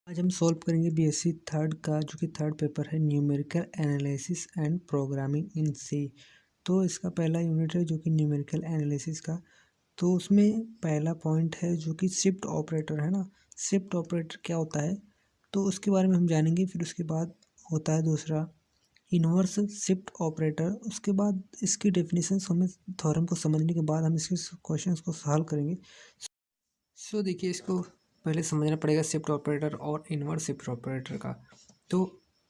आज हम सॉल्व करेंगे बीएससी थर्ड का जो कि थर्ड पेपर है numerical analysis and programming in C. तो इसका पहला यूनिट है जो कि न्यूमेरिकल एनालिसिस का। तो उसमें पहला पॉइंट है जो कि शिफ्ट ऑपरेटर है ना। शिफ्ट ऑपरेटर क्या होता है तो उसके बारे में हम जानेंगे। फिर उसके बाद होता है दूसरा इन्वर्स शिफ्ट ऑपरेटर। उसके बाद इसकी डेफिनेशन हमें थ्योरम को समझने के बाद हम इसके क्वेश्चन को सॉल्व करेंगे। सो देखिए, इसको पहले समझना पड़ेगा शिफ्ट ऑपरेटर और इनवर्स शिफ्ट ऑपरेटर का। तो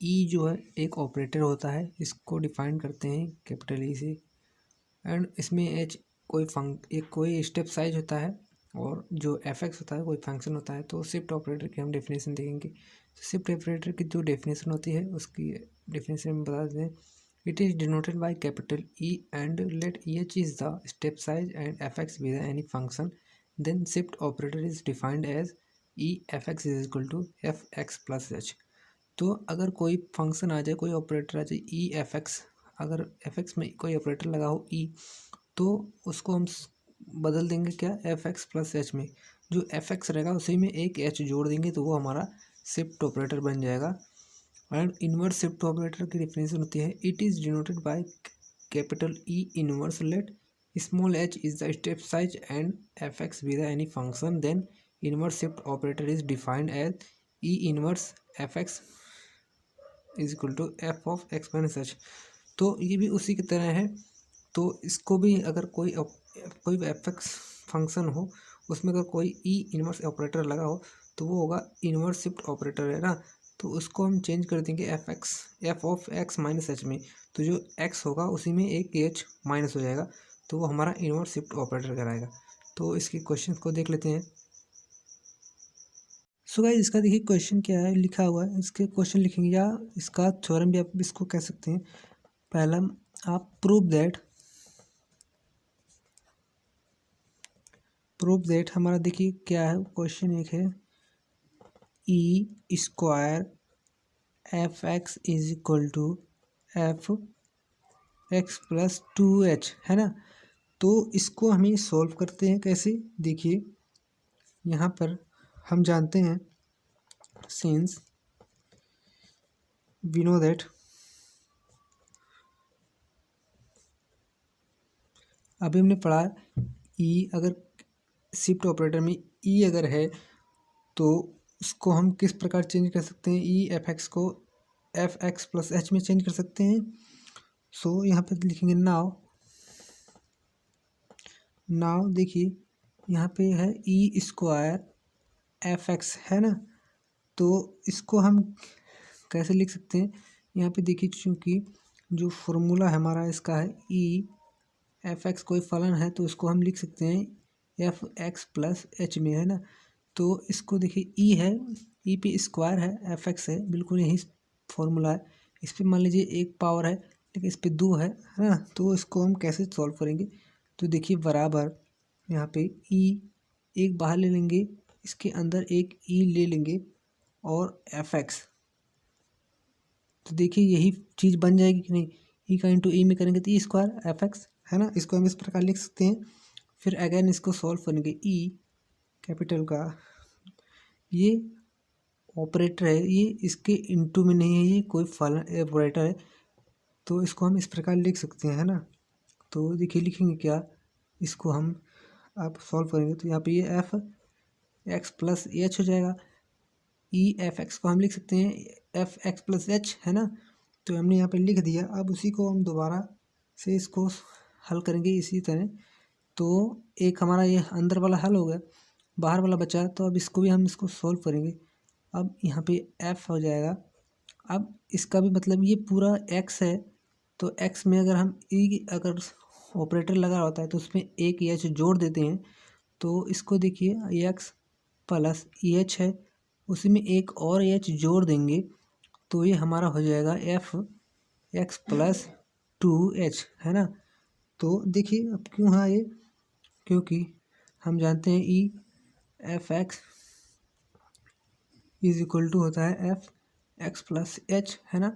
ई जो है एक ऑपरेटर होता है, इसको डिफाइन करते हैं कैपिटल ई से। एंड इसमें एच कोई स्टेप साइज होता है और जो एफ एक्स होता है कोई फंक्शन होता है। तो शिफ्ट ऑपरेटर की हम डेफिनेशन देखेंगे। शिफ्ट ऑपरेटर की जो डेफिनेशन होती है उसकी डेफिनेशन में बता देते हैं। It is denoted by capital E and let E H is the step size and F x with any function. Then shift operator is defined as EFX is equal to FX plus H। तो अगर कोई function आ जाए, कोई operator आ जाए EFX, अगर FX में कोई operator लगा हो E, तो उसको हम बदल देंगे क्या FX प्लस H में। जो FX रहेगा उसी में एक H जोड़ देंगे तो वो हमारा शिफ्ट ऑपरेटर बन जाएगा। एंड इनवर्स शिफ्ट ऑपरेटर की डेफिनेशन होती है it is denoted by capital E inverse let small h is the step size and fx with any function. Then inverse shift operator is defined as E inverse fx is equal to f of x minus h। तो ये भी उसी की तरह है। तो इसको भी अगर कोई fx फंक्शन हो, उसमें अगर कोई E इनवर्स ऑपरेटर लगा हो तो वो होगा इनवर्स शिफ्ट ऑपरेटर है ना। तो उसको हम चेंज कर देंगे F of x minus H में। तो जो x होगा उसी में एक h माइनस हो जाएगा तो वो हमारा इनवर्स शिफ्ट ऑपरेटर कराएगा। तो इसके क्वेश्चन को देख लेते हैं। सो गाइस, इसका देखिए क्वेश्चन क्या है लिखा हुआ है। इसके क्वेश्चन लिखेंगे या इसका थ्योरम भी आप इसको कह सकते हैं। पहला आप प्रूव दैट हमारा देखिए क्या है। क्वेश्चन एक है E square F x is equal to F x plus 2h है ना। तो इसको हमें सॉल्व करते हैं कैसे, देखिए यहाँ पर हम जानते हैं सिंस वी नो दैट अभी हमने पढ़ा ई अगर शिफ्ट ऑपरेटर में ई अगर है तो उसको हम किस प्रकार चेंज कर सकते हैं। ई एफ एक्स को एफ एक्स प्लस एच में चेंज कर सकते हैं। सो यहाँ पे लिखेंगे नाव देखिए यहाँ पे है ई स्क्वायर एफ एक्स है ना। तो इसको हम कैसे लिख सकते हैं, यहाँ पे देखिए चूँकि जो फॉर्मूला हमारा इसका है ई एफ एक्स कोई फलन है तो इसको हम लिख सकते हैं एफ एक्स प्लस एच में है ना। तो इसको देखिए ई है, ई पे स्क्वायर है, एफ एक्स है, बिल्कुल यही फॉर्मूला है। इस पर मान लीजिए एक पावर है लेकिन इस पर 2 है ना। तो इसको हम कैसे सॉल्व करेंगे, तो देखिए बराबर यहाँ पे ई एक बाहर ले लेंगे, इसके अंदर एक ई ले लेंगे और एफ एक्स। तो देखिए यही चीज़ बन जाएगी कि नहीं। ई का इंटू ई में करेंगे तो ई स्क्वायर एफ एक्स है ना। इसको हम इस प्रकार लिख सकते हैं। फिर अगेन इसको सॉल्व करेंगे ई कैपिटल का ये ऑपरेटर है, ये इसके इंटू में नहीं है, ये कोई फलन ऑपरेटर है। तो इसको हम इस प्रकार लिख सकते हैं है ना। तो देखिए लिखेंगे क्या, इसको हम आप सॉल्व करेंगे तो यहाँ पे ये एफ एक्स प्लस एच हो जाएगा। ई एफ एक्स को हम लिख सकते हैं एफ एक्स प्लस एच है ना। तो हमने यहाँ पे लिख दिया। अब उसी को हम दोबारा से इसको हल करेंगे इसी तरह। तो एक हमारा ये अंदर वाला हल हो गया, बाहर वाला बचा। तो अब इसको भी हम इसको सॉल्व करेंगे। अब यहाँ पे एफ हो जाएगा। अब इसका भी मतलब ये पूरा एक्स है तो एक्स में अगर हम ई अगर ऑपरेटर लगा होता है तो उसमें एक एच जोड़ देते हैं। तो इसको देखिए एक्स प्लस ई एच है, उसी में एक और एच जोड़ देंगे तो ये हमारा हो जाएगा एफ एक्स प्लस 2h है ना। तो देखिए अब क्यों है ये, क्योंकि हम जानते हैं E f x is equal to होता है एफ एक्स प्लस एच है ना।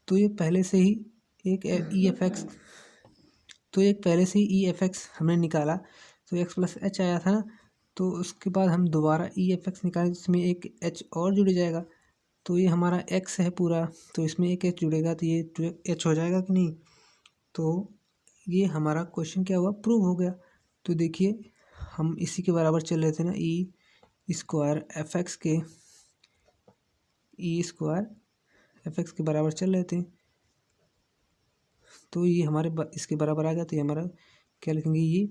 तो ये पहले से ही एक ई एफ एक्स तो एक पहले से ही ई एफ एक्स हमने निकाला तो एक्स प्लस एच आया था ना। तो उसके बाद हम दोबारा ई एफ एक्स निकालें, इसमें एक एच और जुड़ जाएगा। तो ये हमारा एक्स है पूरा, तो इसमें एक एच जुड़ेगा तो ये एच हो जाएगा कि नहीं। तो ये हमारा क्वेश्चन क्या हुआ, प्रूव हो गया। तो देखिए हम इसी के बराबर चल रहे थे ना, ई स्क्वायर एफ एक्स के, ई स्क्वायर एफ एक्स के बराबर चल रहे थे। तो ये हमारे इसके बराबर आ गया, तो ये हमारा क्या लिखेंगे, ये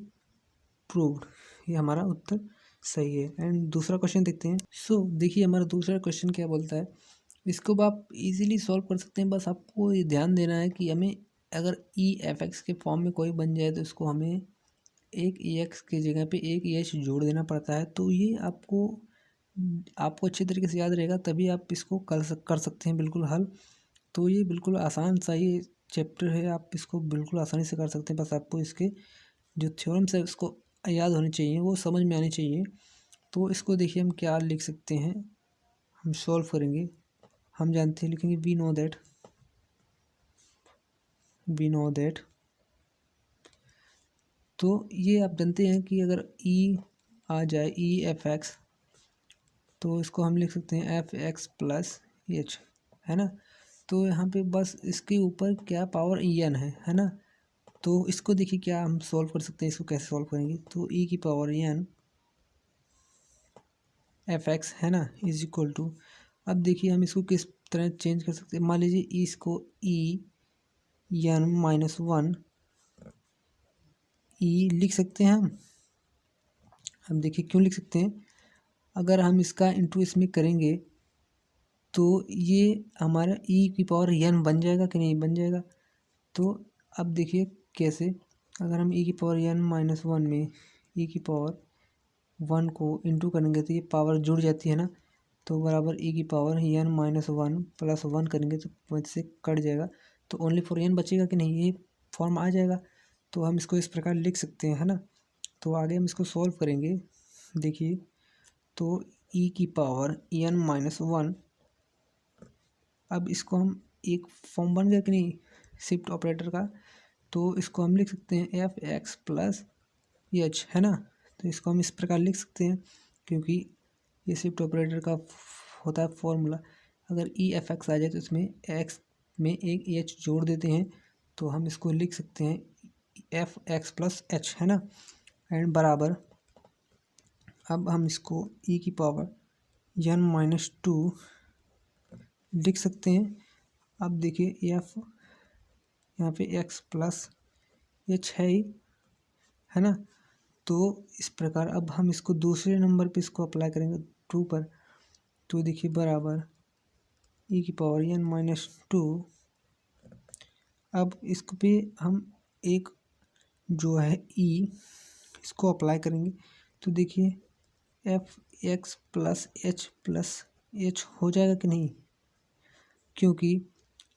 प्रूव्ड, ये हमारा उत्तर सही है। एंड दूसरा क्वेश्चन देखते हैं। सो देखिए हमारा दूसरा क्वेश्चन क्या बोलता है, इसको आप इजीली सॉल्व कर सकते हैं। बस आपको ये ध्यान देना है कि हमें अगर ई एफ एक्स के फॉर्म में कोई बन जाए तो इसको हमें एक ई एक्स की जगह पे एक ई एच जोड़ देना पड़ता है। तो ये आपको अच्छी तरीके से याद रहेगा, तभी आप इसको कर सकते हैं बिल्कुल हल। तो ये बिल्कुल आसान सा ही चैप्टर है, आप इसको बिल्कुल आसानी से कर सकते हैं। बस आपको इसके जो थ्योरम्स है उसको याद होनी चाहिए, वो समझ में आनी चाहिए। तो इसको देखिए हम क्या लिख सकते हैं, हम सॉल्व करेंगे। हम जानते हैं, लिखेंगे वी नो दैट। तो ये आप जानते हैं कि अगर ई आ जाए, ई एफ एक्स, तो इसको हम लिख सकते हैं एफ एक्स प्लस एच, है ना। तो यहाँ पे बस इसके ऊपर क्या पावर एन है ना। तो इसको देखिए क्या हम सॉल्व कर सकते हैं, इसको कैसे सॉल्व करेंगे। तो ई की पावर एन एफ एक्स है ना इज इक्वल टू, अब देखिए हम इसको किस तरह चेंज कर सकते हैं। मान लीजिए इसको ई एन माइनस वन ई लिख सकते हैं हम देखिए क्यों लिख सकते हैं, अगर हम इसका इंटू इसमें करेंगे तो ये हमारा ई की पावर एन बन जाएगा कि नहीं बन जाएगा। तो अब देखिए कैसे, अगर हम ई की पावर एन माइनस वन में ई की पावर वन को इंटू करेंगे तो ये पावर जुड़ जाती है ना। तो बराबर ई की power n minus one plus one करेंगे तो पॉइंट से कट जाएगा, तो ओनली फॉर एन बचेगा कि नहीं, ये फॉर्म आ जाएगा। तो हम इसको इस प्रकार लिख सकते हैं, है ना। तो आगे हम इसको सॉल्व करेंगे। देखिए तो ई की पावर एन माइनस वन, अब इसको हम एक फॉर्म बन गया कि नहीं शिफ्ट ऑपरेटर का, तो इसको हम लिख सकते हैं एफ एक्स प्लस एच, है ना। तो इसको हम इस प्रकार लिख सकते हैं, क्योंकि ये शिफ्ट ऑपरेटर का होता है फॉर्मूला। अगर ई एफ एक्स आ जाए तो इसमें एक्स में एक एच जोड़ देते हैं, तो हम इसको लिख सकते हैं एफ एक्स प्लस एच, है ना। एंड बराबर, अब हम इसको ई की पावर एन माइनस टू लिख सकते हैं। अब देखिए एफ यहाँ पे एक्स प्लस एच है ना। तो इस प्रकार अब हम इसको दूसरे नंबर पे इसको अप्लाई करेंगे टू पर, तो देखिए बराबर ई की पावर एन माइनस टू। अब इसको पे हम एक जो है ई इसको अप्लाई करेंगे, तो देखिए एफ एक्स प्लस एच हो जाएगा कि नहीं, क्योंकि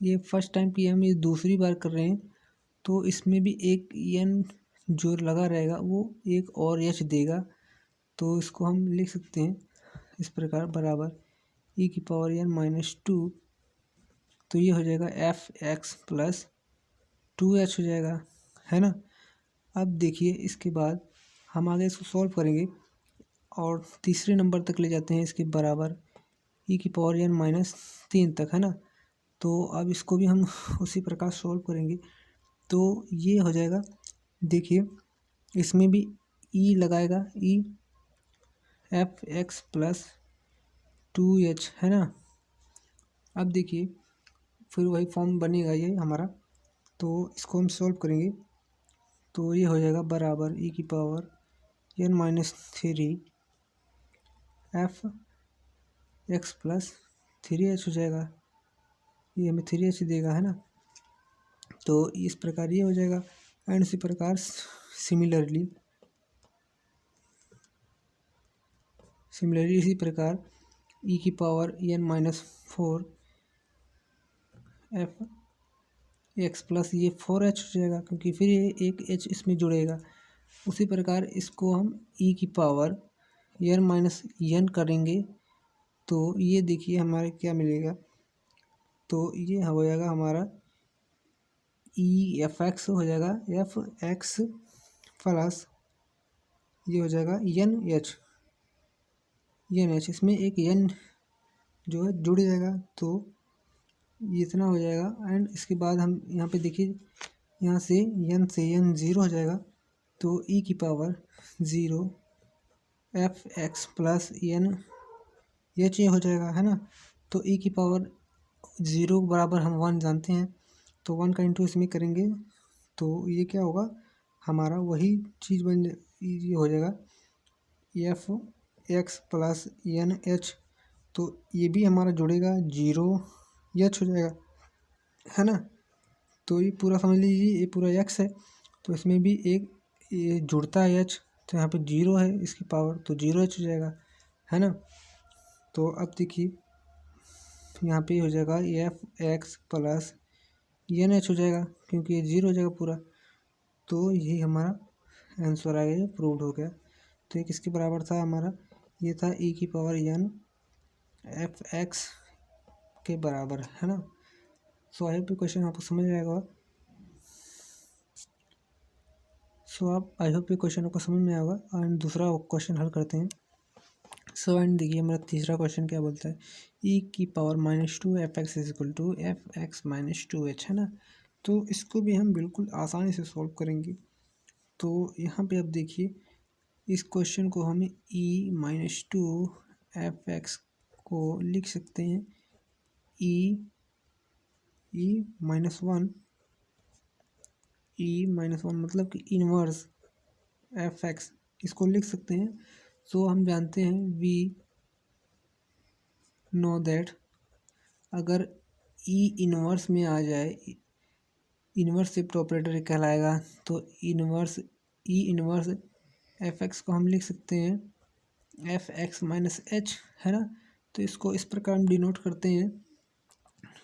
ये फर्स्ट टाइम की हम ये दूसरी बार कर रहे हैं, तो इसमें भी एक एन जो लगा रहेगा वो एक और एच देगा। तो इसको हम लिख सकते हैं इस प्रकार बराबर ई की पावर एन माइनस टू, तो ये हो जाएगा f x plus two H हो जाएगा, है ना। अब देखिए इसके बाद हम आगे इसको सॉल्व करेंगे और तीसरे नंबर तक ले जाते हैं, इसके बराबर ई की पावर एन माइनस तीन तक, है ना। तो अब इसको भी हम उसी प्रकार सॉल्व करेंगे, तो ये हो जाएगा। देखिए इसमें भी ई लगाएगा, ई f x plus two H, है ना। अब देखिए फिर वही फॉर्म बनेगा ये हमारा, तो इसको हम सॉल्व करेंगे, तो ये हो जाएगा बराबर ई की power n minus three f x plus three h हो जाएगा, ये हमें थ्री एच देगा, है ना। तो इस प्रकार ये हो जाएगा। एंड इसी प्रकार सिमिलरली इसी प्रकार ई की power n minus four f x plus ये फोर एच हो जाएगा, क्योंकि फिर ये एक एच इसमें जुड़ेगा। उसी प्रकार इसको हम ई की पावर एन माइनस एन करेंगे, तो ये देखिए हमारे क्या मिलेगा, तो ये हो जाएगा हमारा ई एफ एक्स हो जाएगा एफ एक्स प्लस ये हो जाएगा एन एच, एन एच, इसमें एक एन जो है जुड़ जाएगा तो ये इतना हो जाएगा। एंड इसके बाद हम यहाँ पे देखिए, यहाँ से एन ज़ीरो हो जाएगा तो ई की power zero f x plus n h ये हो जाएगा, है ना। तो ई की पावर ज़ीरो बराबर हम वन जानते हैं, तो वन का इंटू इसमें करेंगे तो ये क्या होगा, हमारा वही चीज़ ये हो जाएगा f x plus n h. तो ये भी हमारा जुड़ेगा जीरो एच हो जाएगा, है ना। तो ये पूरा समझ लीजिए, ये पूरा एक्स है तो इसमें भी एक ये जुड़ता है एच, तो यहाँ पे जीरो है इसकी पावर तो जीरो एच हो जाएगा, है ना। तो अब देखिए यहाँ पे हो जाएगा f x plus n h हो जाएगा क्योंकि ये जीरो हो जाएगा पूरा। तो ये हमारा आंसर आ गया, प्रूव्ड हो गया। तो ये किसके बराबर था हमारा, ये था ई की पावर एन एफ एक्स के बराबर, है ना। सो आई होप ये क्वेश्चन आपको समझ आएगा। आई होप ये क्वेश्चन आपको समझ में आएगा। एंड दूसरा क्वेश्चन हल करते हैं। एंड देखिए हमारा तीसरा क्वेश्चन क्या बोलता है, ई की power -2 f x is equal to F x -2 h, है ना। तो इसको भी हम बिल्कुल आसानी से सॉल्व करेंगे। तो यहाँ पे अब देखिए इस क्वेश्चन को हमें -2 एफ एक्स को लिख सकते हैं -1 मतलब कि इनवर्स एफ एक्स इसको लिख सकते हैं। सो हम जानते हैं वी नो दैट अगर ई इनवर्स में आ जाए, इनवर्स शिफ्ट ऑपरेटर कहलाएगा, तो इनवर्स एफ एक्स को हम लिख सकते हैं एफ एक्स माइनस एच, है ना। तो इसको इस प्रकार हम डिनोट करते हैं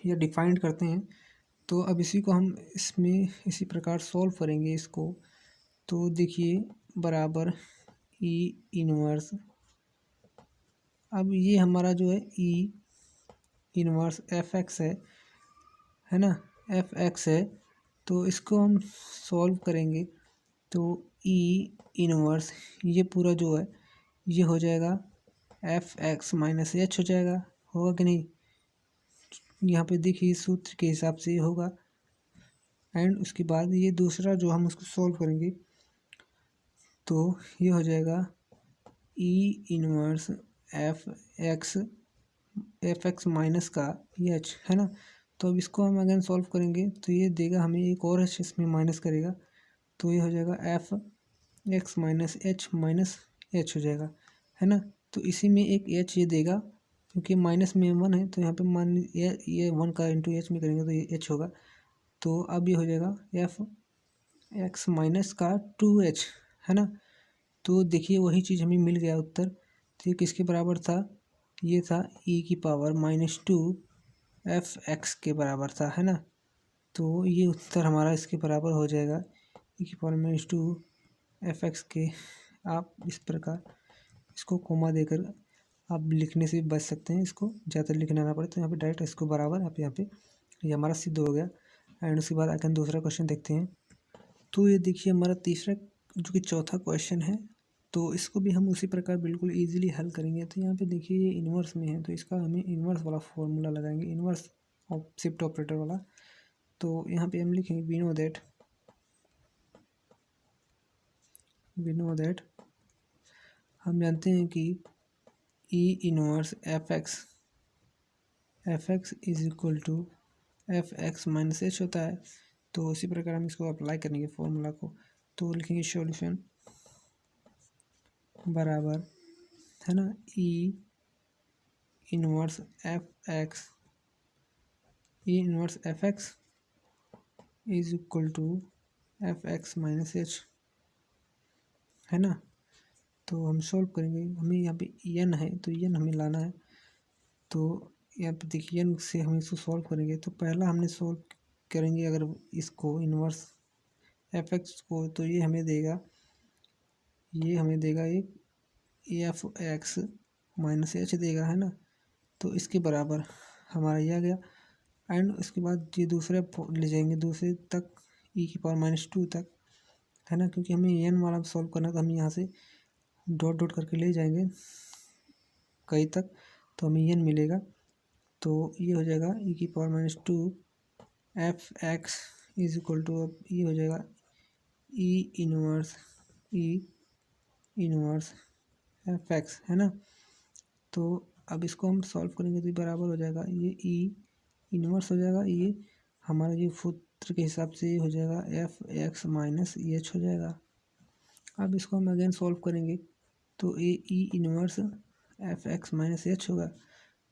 या डिफाइंड करते हैं। तो अब इसी को हम इसमें इसी प्रकार सॉल्व करेंगे इसको। तो देखिए बराबर ई इनवर्स, अब ये हमारा जो है ई इनवर्स एफ एक्स है ना, एफ एक्स है। तो इसको हम सॉल्व करेंगे तो ई इनवर्स ये पूरा जो है ये हो जाएगा एफ एक्स माइनस एच हो जाएगा, होगा कि नहीं। यहाँ पे देखिए सूत्र के हिसाब से होगा। एंड उसके बाद ये दूसरा जो हम उसको सॉल्व करेंगे तो ये हो जाएगा ई इनवर्स एफ एक्स माइनस का एच, है ना। तो अब इसको हम अगेन सॉल्व करेंगे तो ये देगा हमें एक और एच इसमें माइनस करेगा, तो ये हो जाएगा एफ एक्स माइनस एच हो जाएगा, है ना। तो इसी में एक एच ये देगा क्योंकि माइनस में वन है, तो यहाँ पे मान ये वन का इंटू एच में करेंगे तो ये एच होगा। तो अब ये हो जाएगा एफ एक्स माइनस का 2h, है ना। तो देखिए वही चीज़ हमें मिल गया उत्तर। तो ये किसके बराबर था, ये था ई की पावर -2 एफ एक्स के बराबर था, है ना। तो ये उत्तर हमारा इसके बराबर हो जाएगा ई की पावर -2 एफ एक्स के। आप इस प्रकार इसको कोमा देकर आप लिखने से भी बच सकते हैं, इसको ज़्यादा लिखना ना पड़े। तो यहाँ पे डायरेक्ट इसको बराबर आप यहाँ पे ये हमारा सिद्ध हो गया। एंड उसके बाद आकर दूसरा क्वेश्चन देखते हैं। तो ये देखिए हमारा तीसरा जो कि चौथा क्वेश्चन है, तो इसको भी हम उसी प्रकार बिल्कुल इजीली हल करेंगे। तो यहाँ पे देखिए ये इन्वर्स में है तो इसका हमें इन्वर्स वाला फॉर्मूला लगाएंगे, इन्वर्स शिफ्ट ऑपरेटर वाला। तो यहाँ पे हम लिखेंगे वी नो दैट हम जानते हैं कि E inverse f x is equal to F x minus h होता है। तो उसी प्रकार हम इसको अप्लाई करेंगे फॉर्मूला को। तो लिखेंगे सॉल्यूशन बराबर, है ना, E inverse f x is equal to F x minus h, है ना। तो हम सॉल्व करेंगे, हमें यहाँ पे एन है तो एन हमें लाना है। तो यहाँ पे देखिए एन से हम इसको सॉल्व करेंगे। तो पहला हमने सॉल्व करेंगे अगर इसको इनवर्स एफ एक्स को, तो ये हमें देगा एक एफ एक्स माइनस एच देगा, है ना। तो इसके बराबर हमारा ये आ गया। एंड उसके बाद ये दूसरे ले जाएंगे दूसरे तक ई की पावर -2 तक, है ना, क्योंकि हमें एन वाला सॉल्व करना है तो हम यहाँ से डॉट डॉट करके ले जाएंगे कई तक, तो हमें n मिलेगा। तो ये हो जाएगा e⁻², f x is equal to, अब ये हो जाएगा ई इनवर्स एफ एक्स, है ना। तो अब इसको हम सॉल्व करेंगे तो बराबर हो जाएगा, ये ई इनवर्स हो जाएगा, ये हमारा ये सूत्र के हिसाब से ये हो जाएगा एफ एक्स माइनस एच हो जाएगा। अब इसको हम अगेन सॉल्व करेंगे तो ये ई inverse f x minus H होगा।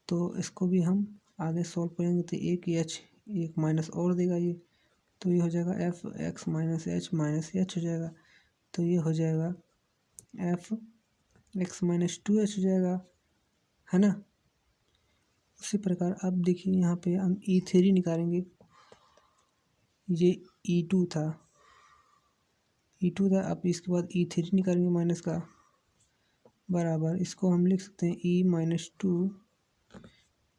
तो इसको भी हम आगे सॉल्व करेंगे तो एक एच एक माइनस और देगा ये, तो ये हो जाएगा एफ एक्स माइनस एच हो जाएगा। तो ये हो जाएगा एफ एक्स माइनस 2h हो जाएगा, है ना। उसी प्रकार अब देखिए यहाँ पे हम E3 निकालेंगे, ये E2 था, अब इसके बाद E3 निकालेंगे माइनस का, बराबर इसको हम लिख सकते हैं E-2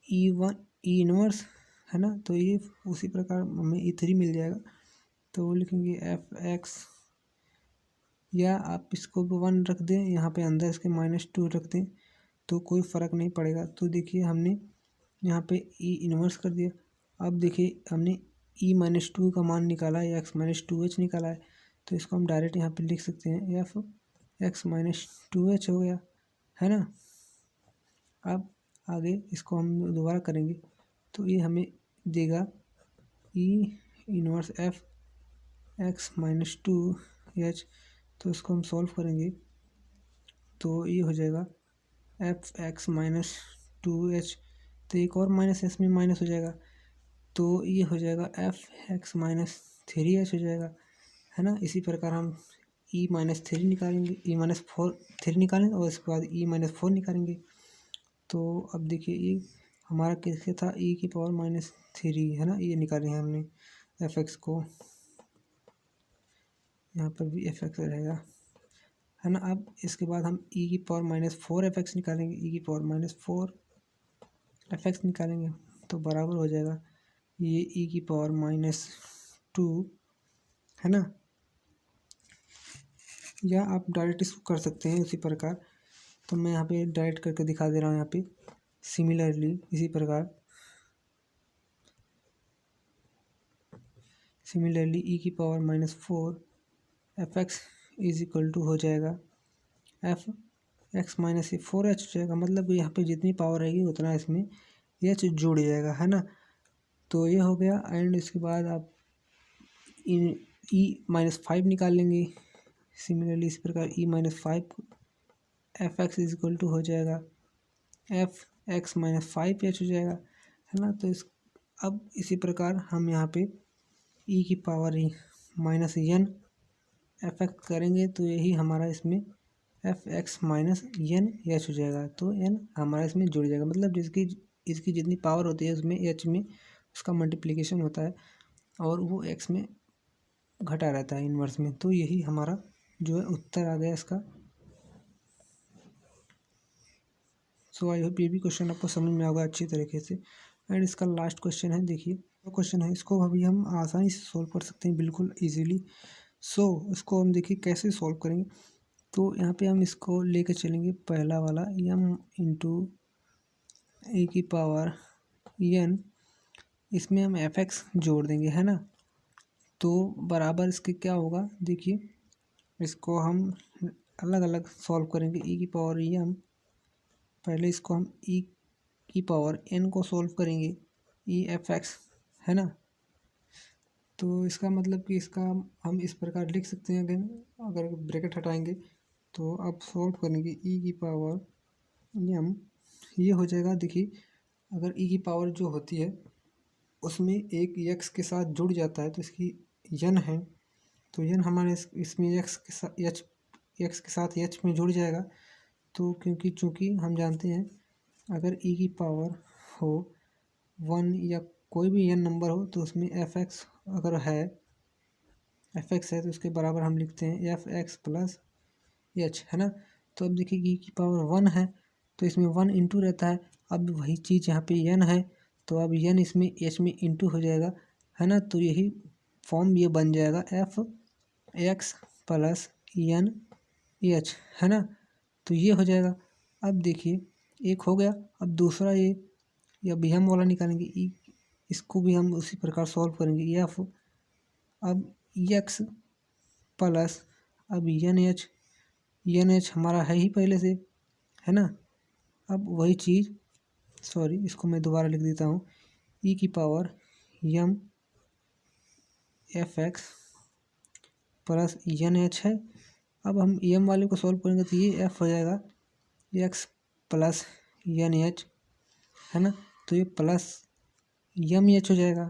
E1 ई इनवर्स, है ना। तो ये उसी प्रकार हमें E3 मिल जाएगा, तो वो लिखेंगे एफ एक्स, या आप इसको 1 रख दें यहाँ पे, अंदर इसके -2 रख दें तो कोई फ़र्क नहीं पड़ेगा। तो देखिए हमने यहाँ पे ई इनवर्स कर दिया। अब देखिए हमने E-2 का मान निकाला है या x-2h निकाला है, तो इसको हम डायरेक्ट यहाँ पे लिख सकते हैं एफ x-2h हो गया, है ना। अब आगे इसको हम दोबारा करेंगे तो ये हमें देगा ई इनवर्स एफ x-2h। तो इसको हम सॉल्व करेंगे तो ये हो जाएगा एफ एक्स माइनस 2h, तो एक और माइनस इसमें माइनस हो जाएगा, तो ये हो जाएगा एफ एक्स माइनस 3h हो जाएगा, है ना। इसी प्रकार हम E-3 निकालेंगे, E-3 निकालेंगे और इसके बाद E-4 निकालेंगे। तो अब देखिए ये हमारा किसके था, E⁻³ है ना, ये निकाले हैं हमने एफ एक्स को, यहाँ पर भी एफ एक्स रहेगा, है ना। अब इसके बाद हम E⁻4 एफ एक्स निकालेंगे, E⁻4 एफ एक्स निकालेंगे तो बराबर हो जाएगा ये E⁻², है ना। या आप डायरेक्ट इसको कर सकते हैं उसी प्रकार, तो मैं यहाँ पे डायरेक्ट करके दिखा दे रहा हूँ यहाँ पे। सिमिलरली इसी प्रकार E⁻4 f x is equal to हो जाएगा एफ एक्स माइनस 4h हो जाएगा, मतलब यहाँ पे जितनी पावर रहेगी उतना इसमें h जुड़ जाएगा, है ना। तो ये हो गया। एंड इसके बाद आप E-5 निकाल लेंगे। सिमिलरली इस प्रकार E-5 f x is equal to हो जाएगा एफ एक्स माइनस 5h हो जाएगा, है ना। तो अब इसी प्रकार हम यहाँ पे E⁻n एफ एक्स करेंगे तो यही हमारा इसमें F x minus n h हो जाएगा। तो n हमारा इसमें जुड़ जाएगा, मतलब इसकी जितनी पावर होती है उसमें h में उसका मल्टीप्लिकेशन होता है और वो x में घटा रहता है इन्वर्स में। तो यही हमारा जो है उत्तर आ गया इसका। सो आई होप ये भी क्वेश्चन आपको समझ में आएगा अच्छी तरीके से। एंड इसका लास्ट क्वेश्चन है, देखिए वो क्वेश्चन है, इसको अभी हम आसानी से सॉल्व कर सकते हैं, बिल्कुल इजीली। सो इसको हम देखिए कैसे सॉल्व करेंगे। तो यहाँ पे हम इसको लेके चलेंगे, पहला वाला m इंटू E⁻n, इसमें हम एफ एक्स जोड़ देंगे, है ना। तो बराबर इसके क्या होगा, देखिए इसको हम अलग अलग सॉल्व करेंगे। E⁻n, पहले इसको हम E⁻n को सॉल्व करेंगे EF(x), है ना। तो इसका मतलब कि इसका हम इस प्रकार लिख सकते हैं, अगर ब्रैकेट हटाएंगे तो अब सॉल्व करेंगे E⁻m, ये हो जाएगा। देखिए अगर E की पावर जो होती है उसमें एक x के साथ जुड़ जाता है तो इसकी n है, तो n हमारे इसमें x के साथ h में जुड़ जाएगा। तो चूँकि हम जानते हैं अगर E की पावर हो 1 या कोई भी n नंबर हो तो उसमें एफ एक्स अगर है, एफ एक्स है तो उसके बराबर हम लिखते हैं एफ एक्स प्लस एच, है ना। तो अब देखिए E की पावर 1 है तो इसमें 1 इंटू रहता है। अब वही चीज़ यहाँ पे n है तो अब n इसमें h में इंटू हो जाएगा, है ना। तो यही फॉर्म ये बन जाएगा f x plus n H, है ना। तो ये हो जाएगा। अब देखिए एक हो गया। अब दूसरा ये अभी हम वाला निकालेंगे ई, इसको भी हम उसी प्रकार सॉल्व करेंगे। एफ अब एक्स प्लस अब एन एच हमारा है ही पहले से, है ना। अब वही चीज़, सॉरी इसको मैं दोबारा लिख देता हूँ, ई की power m f x plus n h है। अब हम एम वाले को सॉल्व करेंगे तो ये एफ हो जाएगा एक्स प्लस एन एच, है ना। तो ये प्लस एम एच हो जाएगा,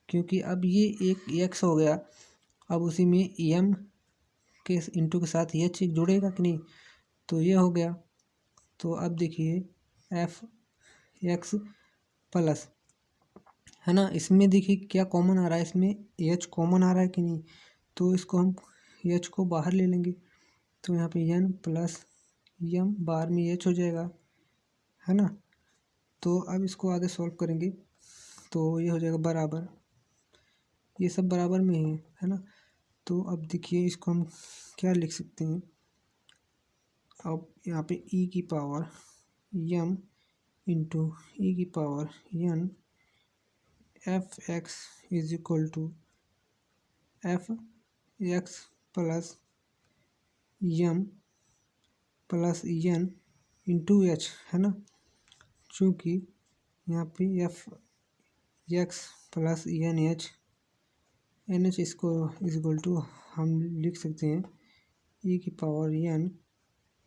क्योंकि अब ये एक एक्स हो गया, अब उसी में एम के इंटू के साथ एच जुड़ेगा कि नहीं, तो ये हो गया। तो अब देखिए एफ एक्स प्लस, है ना, इसमें देखिए क्या कॉमन आ रहा है, इसमें एच कॉमन आ रहा है कि नहीं, तो इसको हम एच को बाहर ले लेंगे। तो यहाँ पे एन प्लस एम बाहर में एच हो जाएगा, है ना। तो अब इसको आगे सॉल्व करेंगे तो ये हो जाएगा बराबर, ये सब बराबर में है ना। तो अब देखिए इसको हम क्या लिख सकते हैं, अब यहाँ पे ई की पावर एम इंटू ई की power n f x is equal to F x plus m plus n into h, है ना। चूँकि यहाँ पे f x plus n h इसको इज इक्वल टू हम लिख सकते हैं ई की पावर एन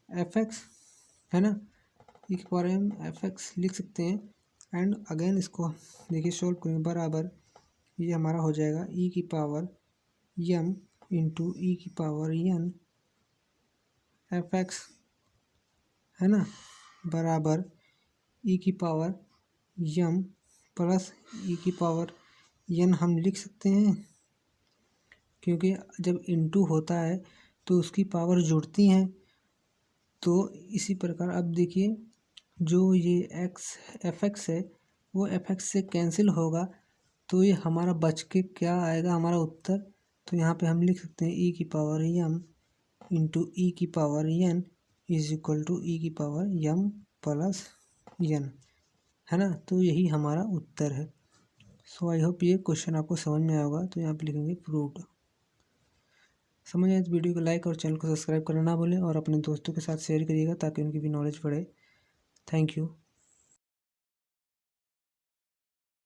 एफ एक्स, है ना, ई की पावर एन एफ एक्स लिख सकते हैं। एंड अगेन इसको देखिए सॉल्व करेंगे बराबर, ये हमारा हो जाएगा ई की पावर एम इंटू ई की पावर एन एफ एक्स, है ना, बराबर ई की पावर एम प्लस ई की पावर एन हम लिख सकते हैं, क्योंकि जब इनटू होता है तो उसकी पावर जुड़ती हैं। तो इसी प्रकार अब देखिए जो ये एक्स एफ एक्स है वो एफ एक्स से कैंसिल होगा, तो ये हमारा बच के क्या आएगा हमारा उत्तर, तो यहाँ पे हम लिख सकते हैं ई की पावर एम इंटू ई की power N is equal to E की पावर एम प्लस एन, है ना। तो यही हमारा उत्तर है। सो आई होप ये क्वेश्चन आपको समझ में आया होगा। तो यहाँ पे लिखेंगे प्रूव्ड। समझ आए तो वीडियो को लाइक और चैनल को सब्सक्राइब करना ना भूलें और अपने दोस्तों के साथ शेयर करिएगा ताकि उनकी भी नॉलेज बढ़े। Thank you.